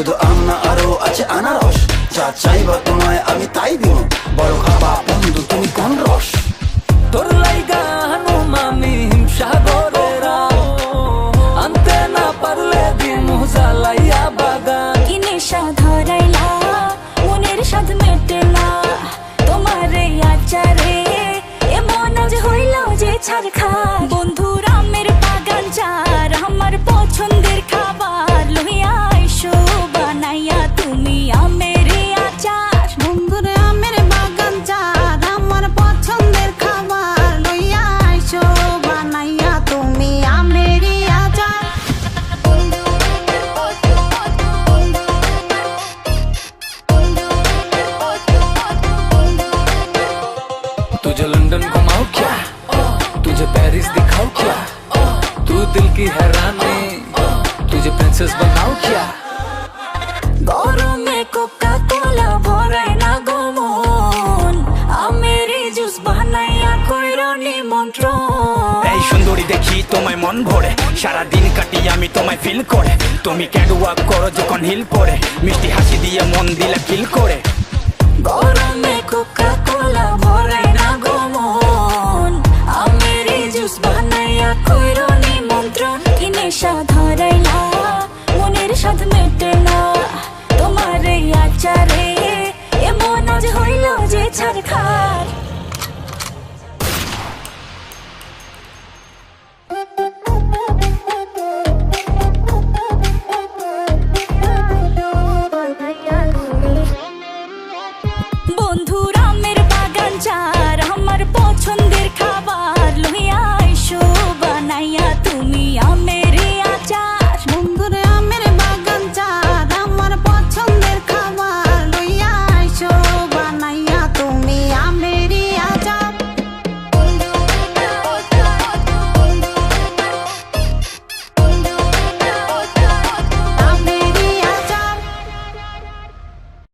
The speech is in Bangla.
শুধু আম না আরো আছে আনারস, যা চাইবা তোমায় আমি তাই দিব। বড় খাবা বন্ধু তুমি কোন রস? তোর লাইগা হানুমামি হিমসাগরেরা, আনতে না পারলে দিমু জ্বালাইয়া বাগান। কি নেশা ধরাইলা মনের স্বাদ মেটেলা, তোমার এই আচারে এমন আজ হইল যে ছারখা। বন্ধুর আমের বাগান যার আমার পছন্দের খাবার, লইয়া আইসো বানাইয়া তুমি আমের আচার। বন্ধুর আমের বাগান যার আমার পছন্দের খাবার, লইয়া আইসো বানাইয়া তুমি আমের আচার। तुझे लंदन घुमाओ क्या, तुझे पेरिस दिखाओ क्या, तू दिल की हैरानी, तुझे प्रिंसेस बनाओ क्या। গরমে কোকা কোলা ভরাই না গমন, আমের জুস বানাইয়া কইরো নিমন্ত্রণ। এই সুন্দরী দেখি তোমায় মন ভরে, সারা দিন কাটি আমি তোমায় ফিল করে। তুমি ক্যাটওয়াক করো যখন হিল পরে, মিষ্টি হাসি দিয়ে মন দিলা কিল করে।